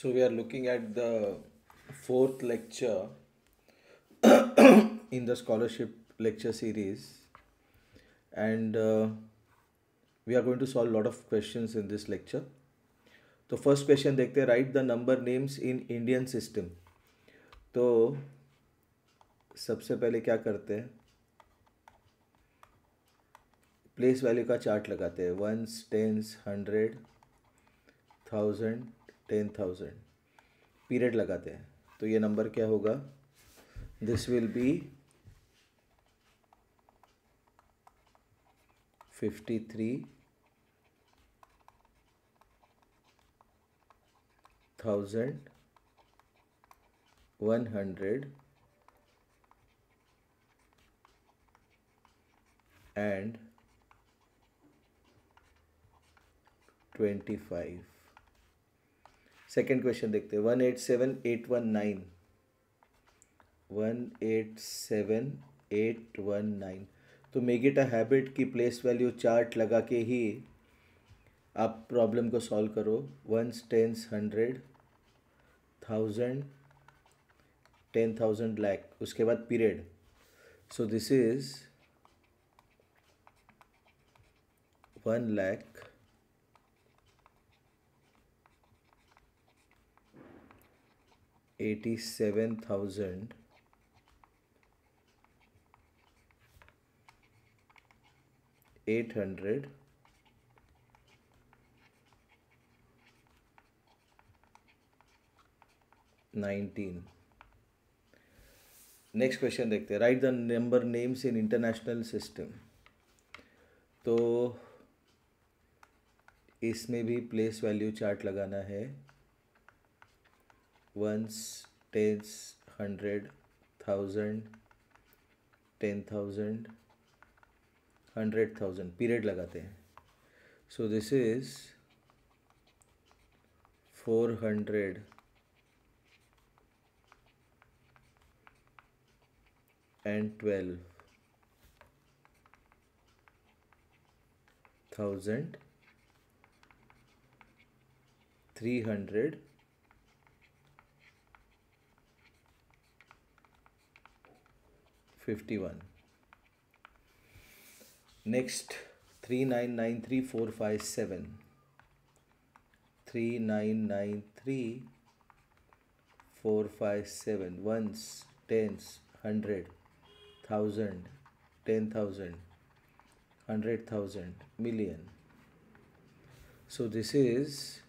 So we are looking at the fourth lecture in the scholarship lecture series, and we are going to solve a lot of questions in this lecture. तो first question देखते हैं, right the number names in Indian system. तो सबसे पहले क्या करते हैं, place value का चार्ट लगाते हैं. Ones, tens, 100, 1000, 10,000. पीरियड लगाते हैं. तो ये नंबर क्या होगा, this will be 53,100, 100 and 25. Second question देखते हैं, 187,819, 187,819. तो मेक इट अ हैबिट कि प्लेस वैल्यू चार्ट लगा के ही आप प्रॉब्लम को सॉल्व करो. Ones, tens, 100, 1000, 10,000 lakh. उसके बाद period. So this is 1 lakh 87,800 19. Next question देखते हैं, right the number names in international system. तो इसमें भी प्लेस वैल्यू चार्ट लगाना है. Once, tens, 100, 1000, 10,000, 100,000. पीरियड लगाते हैं. सो this is 400 and 12,351. Next, 3993,457. 3993,457. Ones, tens, 100, 1000, 10,000, 100,000, million. So this is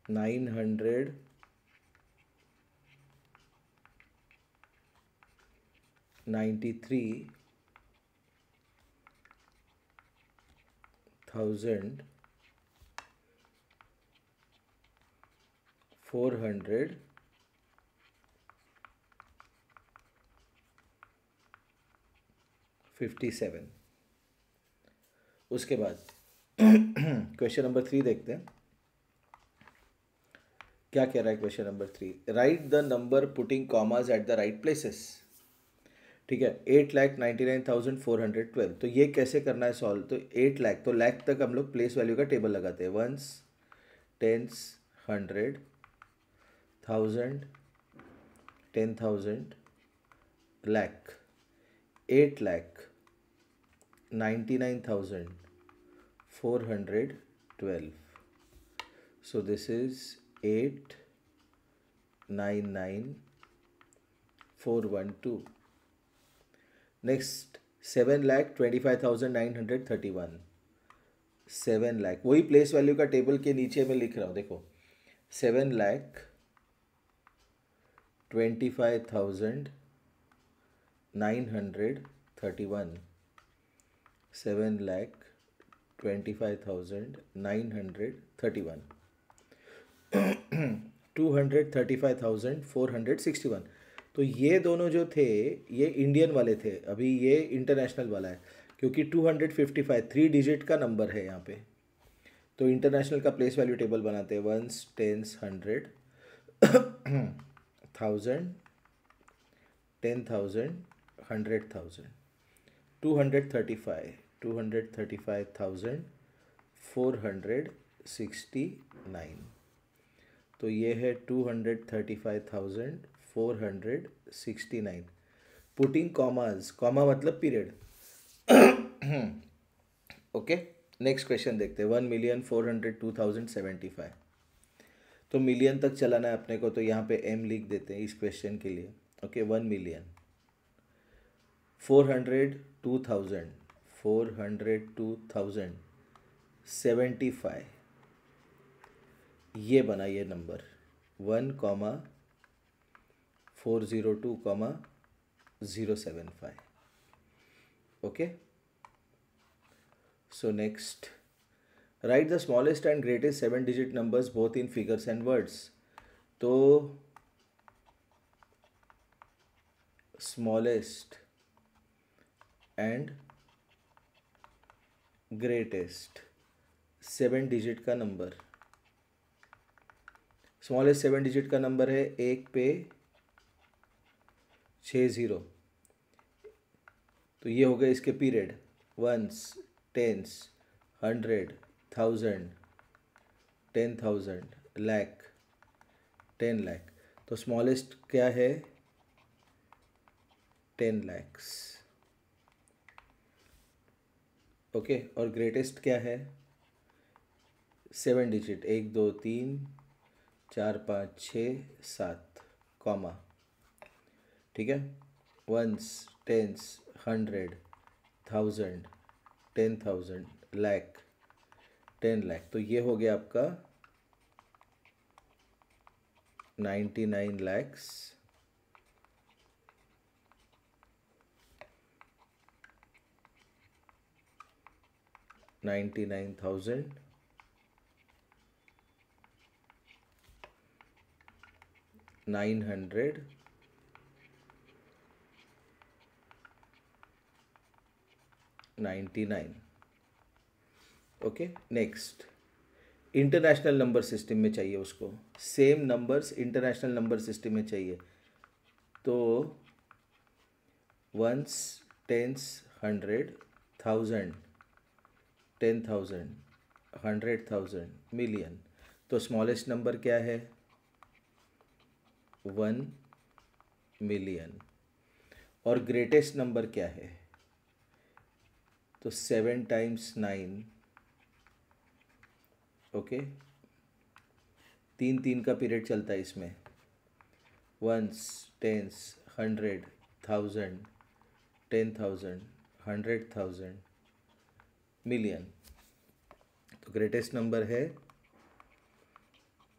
993,457. उसके बाद क्वेश्चन नंबर 3 देखते हैं क्या कह रहा है. Question number 3, right the number putting commas at the right places. ठीक है, 8,99,412. तो ये कैसे करना है सॉल्व. तो 8 लाख, तो लाख तक हम लोग प्लेस वैल्यू का टेबल लगाते हैं. Ones, tens, 100, 1000, 10,000, lakh. 8,99,412. So this is 8,99,412. Next, 7,25,931. 7 lakh, वही प्लेस वैल्यू का टेबल के नीचे में लिख रहा हूँ. देखो, 7,25,931. 7,25,931. 235,461. तो ये दोनों जो थे ये इंडियन वाले थे, अभी ये इंटरनेशनल वाला है क्योंकि 255 3 डिजिट का नंबर है यहाँ पे. तो इंटरनेशनल का प्लेस वैल्यू टेबल बनाते हैं. Ones, tens, 100, 1000, 10,000, 100,000. 235 235,469। तो ये है 235,469। पुटिंग कॉमाज, कॉमा मतलब पीरियड। ओके, नेक्स्ट क्वेश्चन देखते हैं। 1,402,075। तो मिलियन तक चलाना है अपने को, तो यहाँ पे m लिख देते हैं इस क्वेश्चन के लिए। ओके, 1,402,075, ये बना ये number 1,402,075। Okay, so next, right the smallest and greatest 7-digit numbers both in figures and words. तो स्मॉलेस्ट एंड ग्रेटेस्ट 7-digit का नंबर, स्मॉलेस्ट 7-digit का नंबर है 1 पे 6 0। तो ये हो गए इसके period, ones, tens, 100, 1000, 10,000, lakh, 10 lakh. तो स्मॉलेस्ट क्या है, 10 lakhs। ओके, और ग्रेटेस्ट क्या है, 7-digit, 1 2 3 4 5 6 7, कॉमा, ठीक है, वंस, टेंस, 100, 1000, 10,000, लाख, 10 लाख। तो ये हो गया आपका 99 lakhs 99,999। Okay, next, international number system में चाहिए उसको, same numbers international number system में चाहिए। तो वंस, टेंस, 100, 1000, 10,000, 100,000, मिलियन। तो स्मॉलेस्ट नंबर क्या है, 1 मिलियन। और ग्रेटेस्ट नंबर क्या है, तो 7 × 9। ओके, 3 का पीरियड चलता है इसमें, वंस, टेंस, 100, 1000, 10,000, 100,000, मिलियन। तो ग्रेटेस्ट नंबर है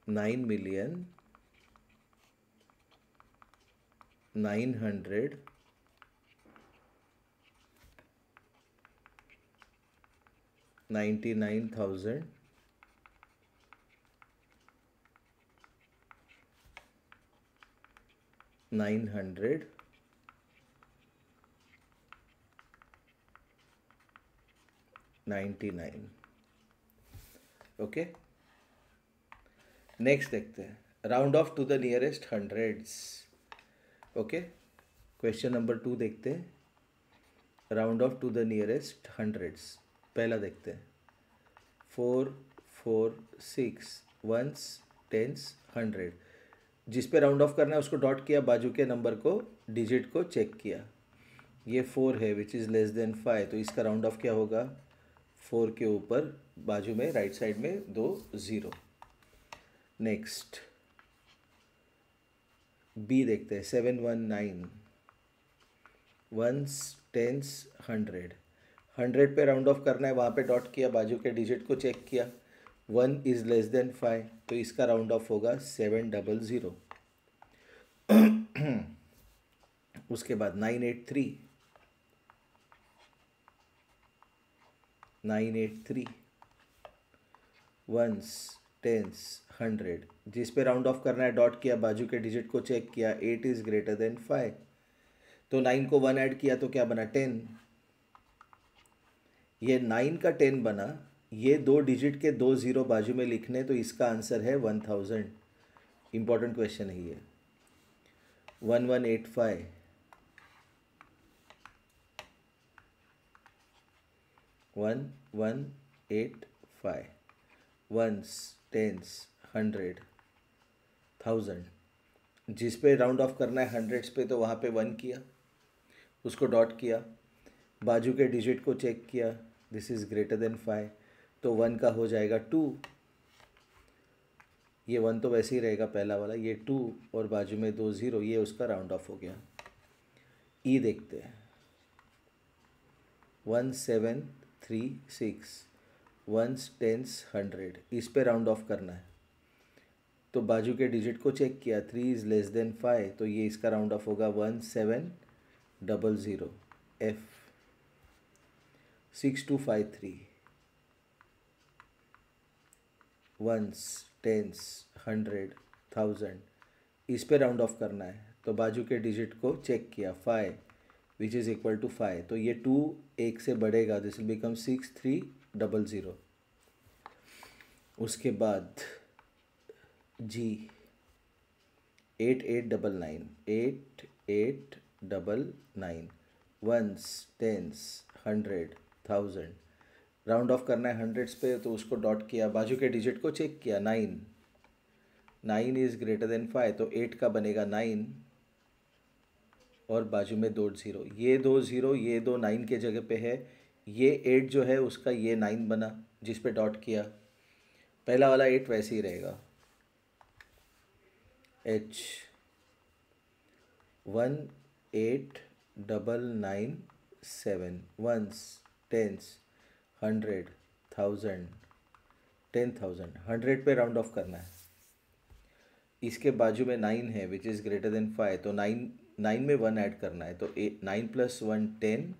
999,999,999। ओके, नेक्स्ट देखते हैं, round off to the nearest hundreds. Okay, question number 2 देखते हैं, round off to the nearest hundreds. पहला देखते हैं, 4 4 6, वंस, टेंस, 100। जिस पे राउंड ऑफ करना है उसको डॉट किया, बाजू के नंबर को, डिजिट को चेक किया। ये 4 है विच इज़ लेस देन 5, तो इसका राउंड ऑफ क्या होगा, 4 के ऊपर बाजू में राइट साइड में 2 0। नेक्स्ट, बी देखते हैं, 719, वंस, टेंस, 100। 100 पे राउंड ऑफ करना है, वहाँ पे डॉट किया, बाजू के डिजिट को चेक किया, 1 इज़ लेस देन 5, तो इसका राउंड ऑफ होगा 700। उसके बाद 983, 983, वंस, टेंस, 100। जिस पे राउंड ऑफ करना है डॉट किया, बाजू के डिजिट को चेक किया, 8 इज़ ग्रेटर देन 5, तो 9 को 1 ऐड किया तो क्या बना, 10। ये 9 का 10 बना, ये 2 डिजिट के 2 0 बाजू में लिखने, तो इसका आंसर है 1000। इंपॉर्टेंट क्वेश्चन है ये। 1185, 1185, वंस, टेंस, 100, 1000। जिस पे राउंड ऑफ करना है हंड्रेड्स पे तो वहाँ पे 1 किया, उसको डॉट किया, बाजू के डिजिट को चेक किया, दिस इज़ ग्रेटर देन 5, तो 1 का हो जाएगा 2, ये 1 तो वैसे ही रहेगा पहला वाला, ये 2 और बाजू में 2 0, ये उसका राउंड ऑफ हो गया। ई देखते हैं, 1736, वंस, टेंस, 100, इस पे राउंड ऑफ करना है तो बाजू के डिजिट को चेक किया, 3 इज़ लेस देन 5, तो ये इसका राउंड ऑफ होगा 1700, एफ। 6253, वंस, टेंस, 100, 1000, इस पे राउंड ऑफ करना है तो बाजू के डिजिट को चेक किया, 5 विच इज़ इक्वल टू 5, तो ये 2 1 से बढ़ेगा, दिस विल बिकम 6300। उसके बाद जी 8899, वंस, टेंस, 100, 1000, राउंड ऑफ करना है हंड्रेड्स पे तो उसको डॉट किया, बाजू के डिजिट को चेक किया, 9 इज़ ग्रेटर देन 5, तो 8 का बनेगा 9 और बाजू में 2 0, ये 2 0, ये 2 9 के जगह पे है, ये 8 जो है उसका ये 9 बना जिस पे डॉट किया, पहला वाला 8 वैसे ही रहेगा। H 18997, वंस, टेंस, 100, 1000, 10,000, 100 पे राउंड ऑफ करना है, इसके बाजू में 9 है विच इज़ ग्रेटर देन 5, तो 9 में 1 ऐड करना है, तो 9 + 1 10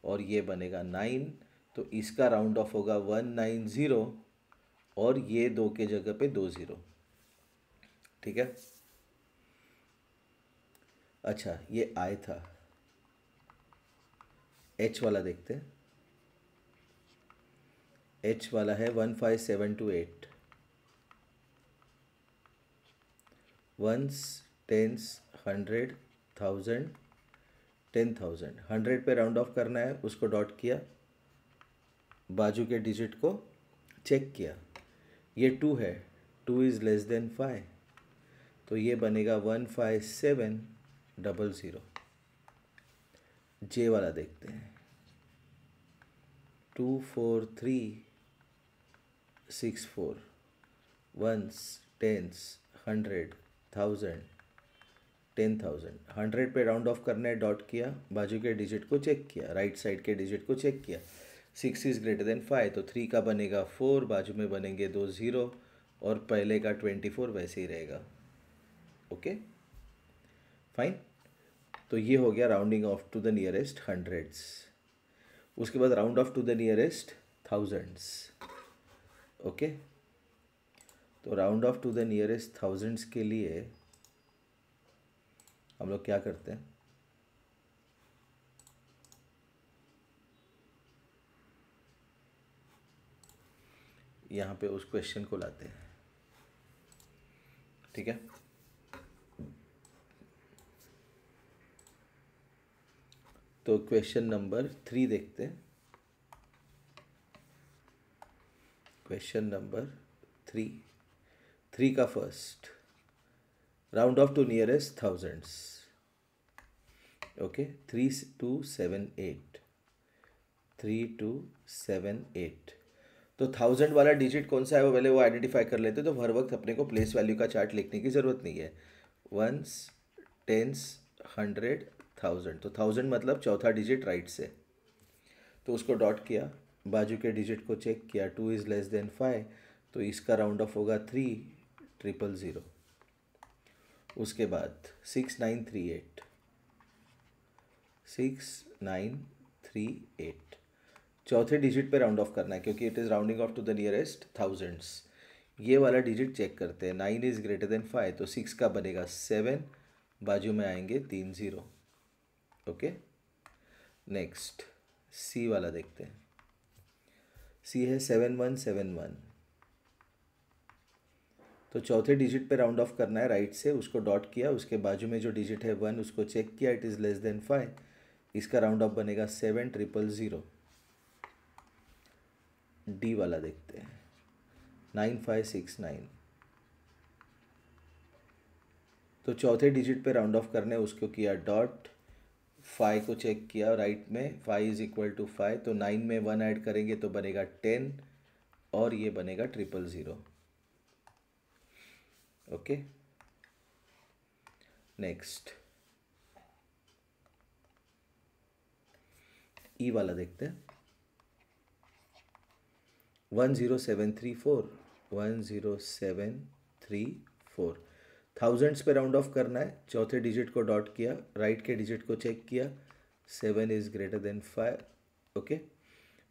और ये बनेगा 9, तो इसका राउंड ऑफ होगा 190 और ये 2 के जगह पे 2 0, ठीक है। अच्छा ये आई था, एच वाला देखते हैं, एच वाला है 15728, वंस, टेंस, 100, 1000, 10,000, 100 पे राउंड ऑफ करना है, उसको डॉट किया, बाजू के डिजिट को चेक किया, ये 2 है, 2 इज़ लेस देन 5, तो ये बनेगा 15700। जे वाला देखते हैं, 24364, वंस, टेंस, 100, 1000, 10,000, 100 पे राउंड ऑफ करना है, डॉट किया, बाजू के डिजिट को चेक किया, राइट साइड के डिजिट को चेक किया, 6 इज़ ग्रेटर देन 5, तो 3 का बनेगा 4, बाजू में बनेंगे 2 0 और पहले का 24 वैसे ही रहेगा। ओके फाइन, तो ये हो गया rounding off to the nearest hundreds. उसके बाद round off to the nearest thousands. Okay, तो round off to the nearest thousands के लिए हम लोग क्या करते हैं, यहाँ पे उस क्वेश्चन को लाते हैं, ठीक है। तो क्वेश्चन नंबर 3 देखते हैं, क्वेश्चन नंबर 3 का first, round off to nearest thousands. Okay, 3278, 3278। तो 1000 वाला डिजिट कौन सा है वो पहले वो आइडेंटिफाई कर लेते, तो हर वक्त अपने को प्लेस वैल्यू का चार्ट लिखने की ज़रूरत नहीं है। वंस, टेंस, 100, 1000, तो 1000 मतलब चौथा डिजिट राइट से, तो उसको डॉट किया, बाजू के डिजिट को चेक किया, 2 इज़ लेस देन 5, तो इसका राउंड ऑफ होगा 3000। उसके बाद 6938, 6938, चौथे डिजिट पे राउंड ऑफ करना है क्योंकि it is rounding off to the nearest thousands. ये वाला डिजिट चेक करते हैं, 9 इज़ ग्रेटर देन 5, तो 6 का बनेगा 7, बाजू में आएंगे 3 0। ओके, नेक्स्ट सी वाला देखते हैं, सी है 7171, तो चौथे डिजिट पे राउंड ऑफ करना है राइट से, उसको डॉट किया, उसके बाजू में जो डिजिट है 1 उसको चेक किया, इट इज़ लेस देन 5, इसका राउंड ऑफ बनेगा 7000। डी वाला देखते हैं, 9569। तो चौथे डिजिट पे राउंड ऑफ करने उसको किया डॉट, 5 को चेक किया राइट में, 5 इज इक्वल टू 5, तो 9 में 1 ऐड करेंगे तो बनेगा 10 और ये बनेगा 000। ओके, नेक्स्ट ई वाला देखते हैं, 10734, 10734। थाउजेंड्स पे राउंड ऑफ करना है, चौथे डिजिट को डॉट किया, राइट के डिजिट को चेक किया, 7 इज ग्रेटर देन 5। ओके,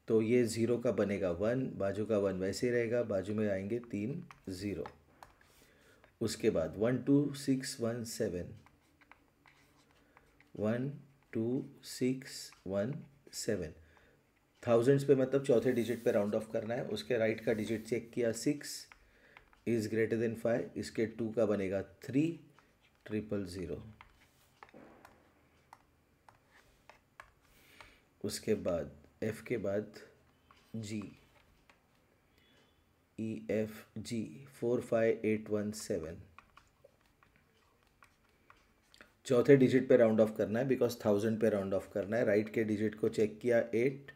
तो ये ज़ीरो का बनेगा 1, बाजू का 1 वैसे ही रहेगा, बाजू में आएंगे 3 0। उसके बाद 12617, 12617। थाउजेंड्स पे मतलब चौथे डिजिट पे राउंड ऑफ करना है, उसके राइट का डिजिट चेक किया, 6 इज़ ग्रेटर देन 5, इसके 2 का बनेगा 3,000। उसके बाद एफ के बाद जी, EFG 45817। चौथे डिजिट पे राउंड ऑफ करना है बिकॉज 1000 पे राउंड ऑफ करना है, राइट के डिजिट को चेक किया, 8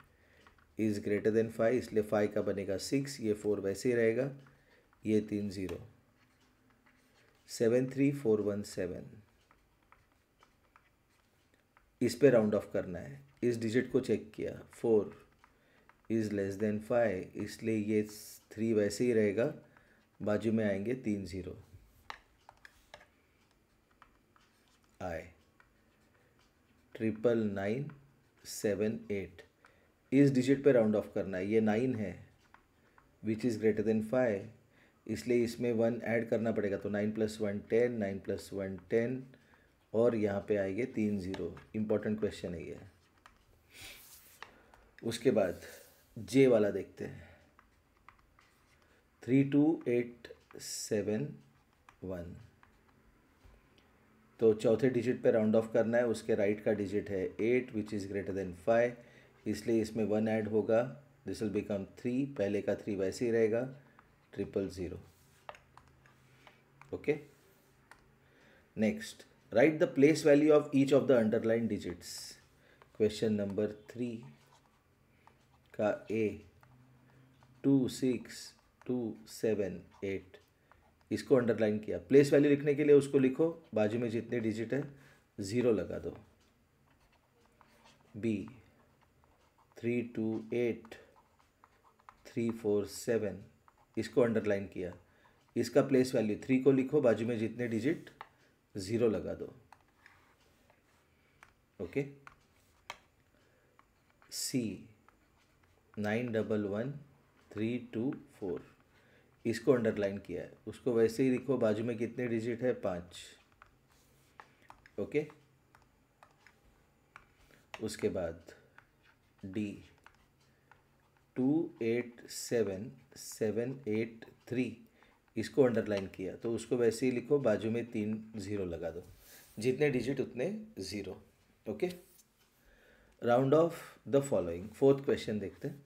इज़ ग्रेटर देन 5, इसलिए 5 का बनेगा 6, ये 4 वैसे ही रहेगा, ये 3 0। 73417, इस पे राउंड ऑफ करना है, इस डिजिट को चेक किया, 4 इज़ लेस देन 5, इसलिए ये 3 वैसे ही रहेगा, बाजू में आएंगे 3 0। I 99978, इस डिजिट पे राउंड ऑफ करना है, ये 9 है विच इज़ ग्रेटर देन 5, इसलिए इसमें 1 ऐड करना पड़ेगा, तो 9 + 1 10, 9 + 1 10 और यहाँ पे आएंगे 3 0। इम्पॉर्टेंट क्वेश्चन है ये। उसके बाद जे वाला देखते हैं, 32871। तो चौथे डिजिट पे राउंड ऑफ करना है, उसके राइट का डिजिट है 8 विच इज़ ग्रेटर देन 5, इसलिए इसमें 1 ऐड होगा, दिस विल बिकम 3, पहले का 3 वैसे ही रहेगा, 000। Okay, next right the place value of each of the underline digits. Question number 3 का ए 26278, इसको अंडरलाइन किया, प्लेस वैल्यू लिखने के लिए उसको लिखो, बाजू में जितने डिजिट है 0 लगा दो। बी 328347, इसको अंडरलाइन किया, इसका प्लेस वैल्यू 3 को लिखो, बाजू में जितने डिजिट 0 लगा दो। ओके, सी 911324, इसको अंडरलाइन किया है, उसको वैसे ही लिखो, बाजू में कितने डिजिट है 5। ओके, उसके बाद डी 287783, इसको अंडरलाइन किया, तो उसको वैसे ही लिखो, बाजू में 3 0 लगा दो, जितने डिजिट उतने 0। Okay, round off the following. Fourth question देखते हैं,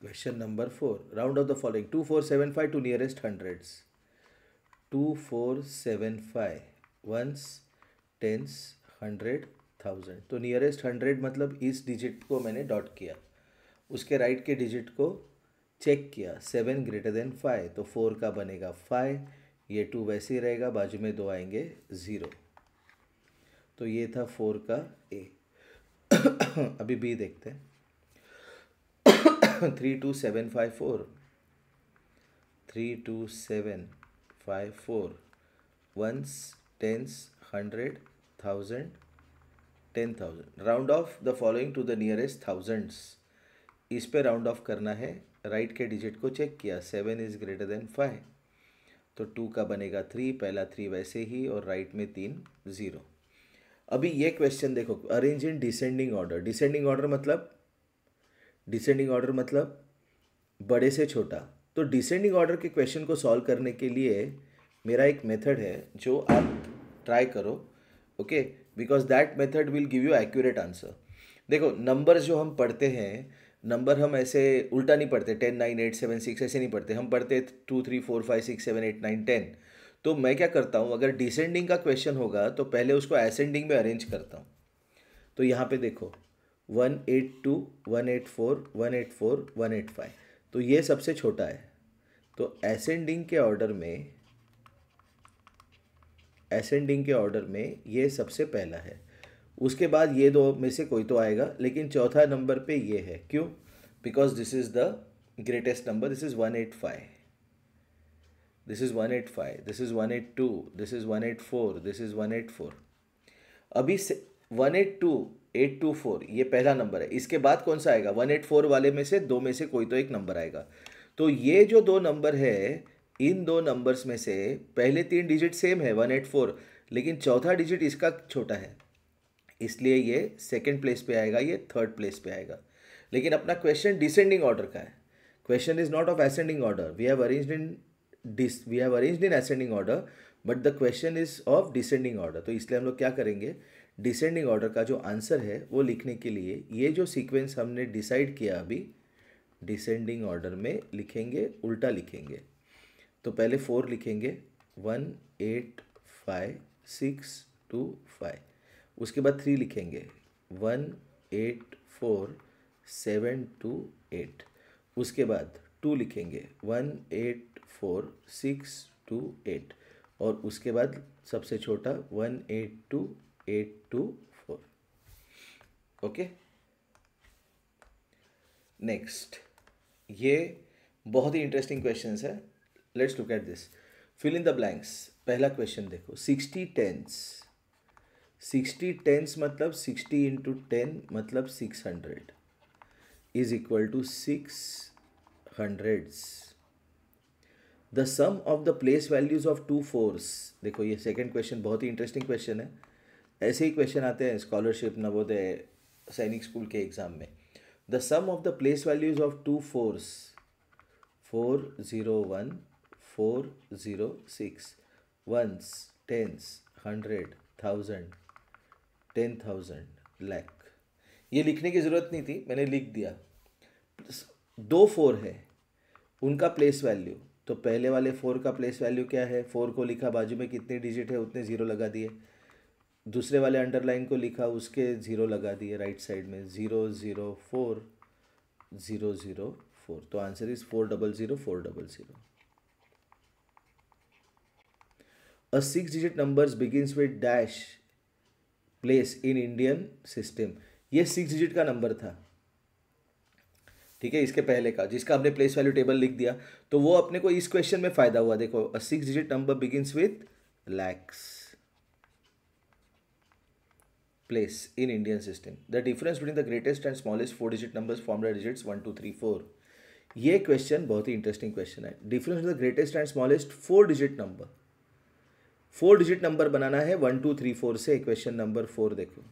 question number 4, round off the following 2475 to nearest hundreds. 2475 ones, tens, 100, 1000। तो नियरेस्ट 100 मतलब इस डिजिट को मैंने डॉट किया, उसके राइट के डिजिट को चेक किया, 7 ग्रेटर देन 5, तो 4 का बनेगा 5, ये 2 वैसे ही रहेगा, बाजू में 2 आएंगे 0। तो ये था 4 का ए। अभी बी देखते हैं, 32754, 32754 ones, tens, 100, 1000, 10,000। Round off the following to the nearest thousands, इस पे राउंड ऑफ करना है, राइट के डिजिट को चेक किया, 7 इज़ ग्रेटर देन 5, तो 2 का बनेगा 3, पहला 3 वैसे ही, और राइट में 3 0। अभी ये क्वेश्चन देखो, arrange in descending order. Descending order मतलब बड़े से छोटा। तो डिसेंडिंग ऑर्डर के क्वेश्चन को सॉल्व करने के लिए मेरा एक मेथड है जो आप ट्राई करो, okay, because that method will give you accurate answer. देखो, नंबर्स जो हम पढ़ते हैं नंबर हम ऐसे उल्टा नहीं पढ़ते, 10 9 8 7 6 ऐसे नहीं पढ़ते, हम पढ़ते 2 3 4 5 6 7 8 9 10। तो मैं क्या करता हूँ, अगर डिसेंडिंग का क्वेश्चन होगा तो पहले उसको असेंडिंग में अरेंज करता हूँ। तो यहाँ पे देखो 182 184 184 185, तो ये सबसे छोटा है। तो असेंडिंग के ऑर्डर में ये सबसे पहला है। उसके बाद ये दो में से कोई तो आएगा, लेकिन चौथा नंबर पे ये है। क्यों? Because this is the greatest number. This is 185, this is 185, this is 182, this is 184, this is 184। अभी से 182 824 ये पहला नंबर है। इसके बाद कौन सा आएगा? 184 वाले में से दो में से कोई तो एक नंबर आएगा। तो ये जो दो नंबर है, इन दो नंबर्स में से पहले तीन डिजिट सेम है 184, लेकिन चौथा डिजिट इसका छोटा है, इसलिए ये सेकंड प्लेस पे आएगा, ये थर्ड प्लेस पे आएगा। लेकिन अपना क्वेश्चन डिसेंडिंग ऑर्डर का है। Question is not of ascending order. We have arranged in ascending order, but the question is of descending order. तो इसलिए हम लोग क्या करेंगे, डिसेंडिंग ऑर्डर का जो आंसर है वो लिखने के लिए ये जो सीक्वेंस हमने डिसाइड किया अभी, डिसेंडिंग ऑर्डर में लिखेंगे, उल्टा लिखेंगे। तो पहले 4 लिखेंगे, 1 8 5 6 2 5। उसके बाद 3 लिखेंगे, 1 8 4 7 2 8। उसके बाद 2 लिखेंगे, 1 8 4 6 2 8। और उसके बाद सबसे छोटा 1 8 2 8 2 4। Okay, next. ये बहुत ही इंटरेस्टिंग क्वेश्चन है। Let's look at this. Fill in the blanks. पहला क्वेश्चन देखो, 60 टेंस। 60 टेंस मतलब 60 इंटू 10 मतलब 600 is equal to 6 hundreds. The sum of the place values of two fours. देखो ये सेकंड क्वेश्चन बहुत ही इंटरेस्टिंग क्वेश्चन है। ऐसे ही क्वेश्चन आते हैं स्कॉलरशिप, नवोदय, सैनिक स्कूल के एग्जाम में। The sum of the place values of two fours 401 406 ones tens 100 1000 10,000 lakh. ये लिखने की ज़रूरत नहीं थी, मैंने लिख दिया। दो 4 है, उनका प्लेस वैल्यू। तो पहले वाले 4 का प्लेस वैल्यू क्या है? 4 को लिखा, बाजू में कितने डिजिट है उतने ज़ीरो लगा दिए। दूसरे वाले अंडरलाइन को लिखा, उसके ज़ीरो लगा दिए राइट साइड में, 004 004। तो answer is 400 400। A 6 digit numbers begins with dash place in Indian system. ये 6 डिजिट का नंबर था, ठीक है, इसके पहले का, जिसका हमने प्लेस वैल्यू टेबल लिख दिया। तो वो अपने को इस क्वेश्चन में फायदा हुआ। देखो, अ 6 digit number begins with lakhs place in Indian system. The difference between the greatest and smallest 4 digit numbers formed by digits 1 2 3 4। ये क्वेश्चन बहुत ही इंटरेस्टिंग क्वेश्चन है। Difference between the greatest and smallest 4 digit number. 4 digit number बनाना है 1 2 3 4 से। Question number 4 देखो।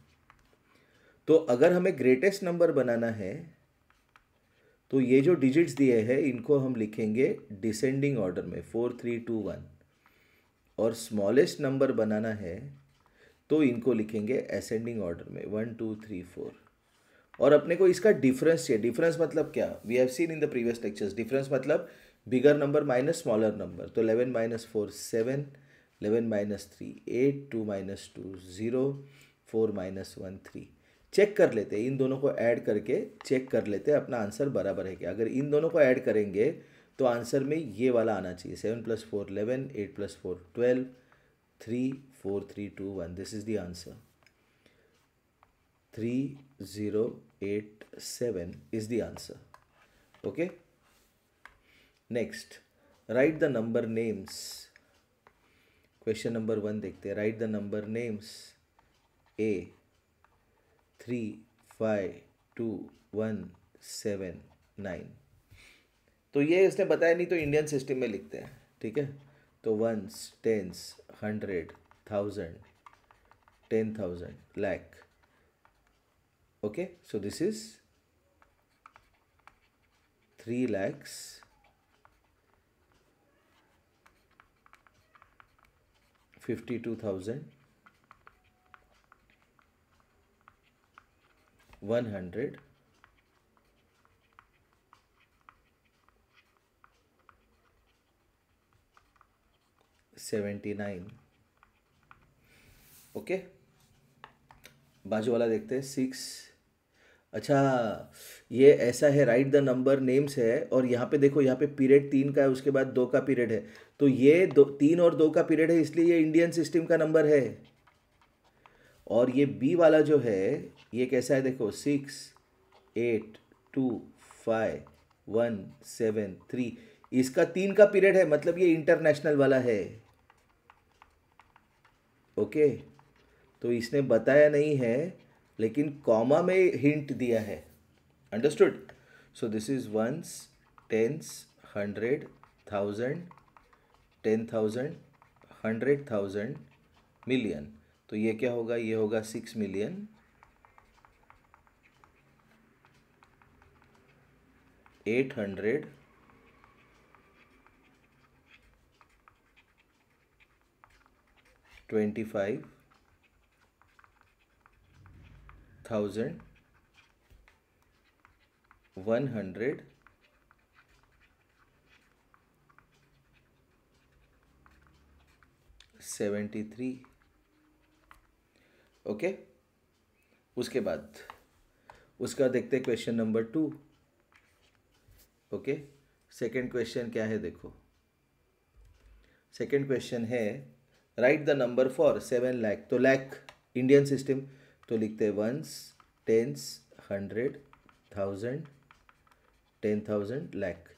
तो अगर हमें ग्रेटेस्ट नंबर बनाना है तो ये जो डिजिट्स दिए हैं इनको हम लिखेंगे डिसेंडिंग ऑर्डर में 4 3 2 1। और स्मॉलेस्ट नंबर बनाना है तो इनको लिखेंगे असेंडिंग ऑर्डर में 1 2 3 4। और अपने को इसका डिफरेंस चाहिए। डिफरेंस मतलब क्या? We have seen in the previous lectures. Difference मतलब bigger number minus smaller number. तो 11 minus 4 7, 11 minus 3 8, 2 minus 2 0, 4 minus 1 3। Check कर लेते हैं, इन दोनों को ऐड करके चेक कर लेते हैं अपना आंसर बराबर है क्या। अगर इन दोनों को ऐड करेंगे तो आंसर में ये वाला आना चाहिए। 7 + 4 11, 8 + 4 12, 3 4 3 2 1। This is the answer. 3087 is the answer. Okay, next, write the number names. Question number 1 देखते हैं। write the number names A 3 5 2 1 7 9। तो ये इसने बताया नहीं तो इंडियन सिस्टम में लिखते हैं, ठीक है। तो once tens 100 1000 10,000 lakh। Okay, so this is 3 lakhs 52,100 100 79। Okay, बाजू वाला देखते हैं 6। अच्छा, ये ऐसा है, राइट द नंबर नेम्स है, और यहाँ पे देखो, यहाँ पे पीरियड 3 का है, उसके बाद 2 का पीरियड है, तो ये 3 और 2 का पीरियड है, इसलिए ये इंडियन सिस्टम का नंबर है। और ये बी वाला जो है, ये कैसा है देखो, 6 8 2 5 1 7 3, इसका 3 का पीरियड है, मतलब ये इंटरनेशनल वाला है। ओके, तो इसने बताया नहीं है, लेकिन कॉमा में हिंट दिया है। Understood? So this is ones, tens, 100, 1000, 10,000, 100,000, million. तो ये क्या होगा, ये होगा 6 मिलियन 800 25,000 100 73। ओके, उसके बाद उसका देखते हैं question number 2। Okay, second question क्या है देखो, सेकेंड क्वेश्चन है right the number for 7 lakh. तो लाख इंडियन सिस्टम, तो लिखते हैं वंस, टेंस, 100, 1000, 10,000, लाख।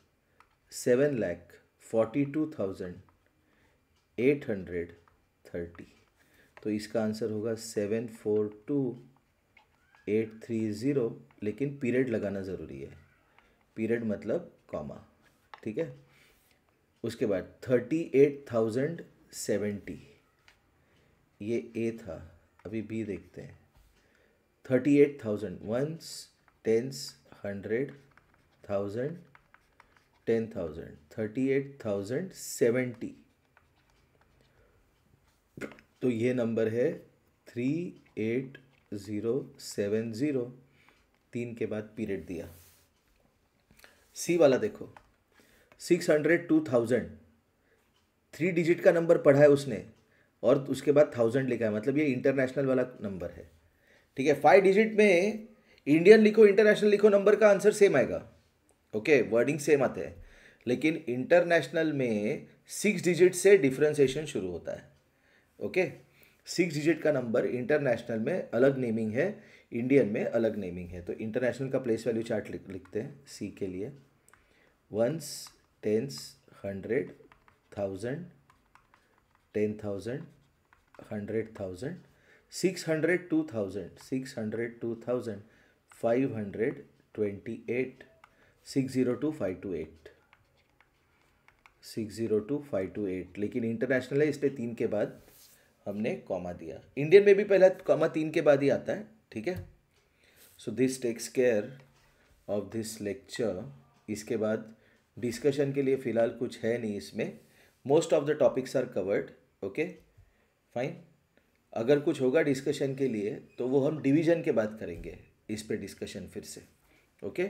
7 लाख 42,830। तो इसका आंसर होगा 742830, लेकिन पीरियड लगाना ज़रूरी है, पीरियड मतलब कॉमा। ठीक है, उसके बाद 38,070, ये ए था, अभी बी देखते हैं। 38,000 वंस, टेंस, 100, 1000, 10,000, 38,070। तो ये नंबर है 38070, 3 के बाद पीरियड दिया। सी वाला देखो, 602,000, 3 डिजिट का नंबर पढ़ा है उसने, और उसके बाद 1000 लिखा है, मतलब ये इंटरनेशनल वाला नंबर है। ठीक है, 5 डिजिट में इंडियन लिखो, इंटरनेशनल लिखो, नंबर का आंसर सेम आएगा। ओके, वर्डिंग सेम आते हैं, लेकिन इंटरनेशनल में 6 डिजिट से डिफ्रेंसिएशन शुरू होता है। ओके, 6 डिजिट का नंबर इंटरनेशनल में अलग नेमिंग है, इंडियन में अलग नेमिंग है। तो इंटरनेशनल का प्लेस वैल्यू चार्ट लिखते हैं सी के लिए। Ones, tens, 100, 1000, 10,000, 100,000, 602,000, 602,000, 528, 602528, 602528। लेकिन इंटरनेशनल है, इसलिए 3 के बाद हमने कॉमा दिया। इंडियन में भी पहला कॉमा 3 के बाद ही आता है। ठीक है, so this takes care of this lecture. इसके बाद डिस्कशन के लिए फ़िलहाल कुछ है नहीं इसमें, most of the topics are covered. Okay fine, अगर कुछ होगा डिस्कशन के लिए तो वो हम डिवीज़न के बाद करेंगे इस पे डिस्कशन फिर से। ओके,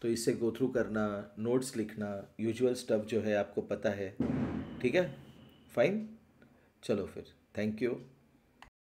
तो इससे गो थ्रू करना, नोट्स लिखना, यूजुअल स्टफ जो है आपको पता है। ठीक है, फाइन, चलो फिर, थैंक यू।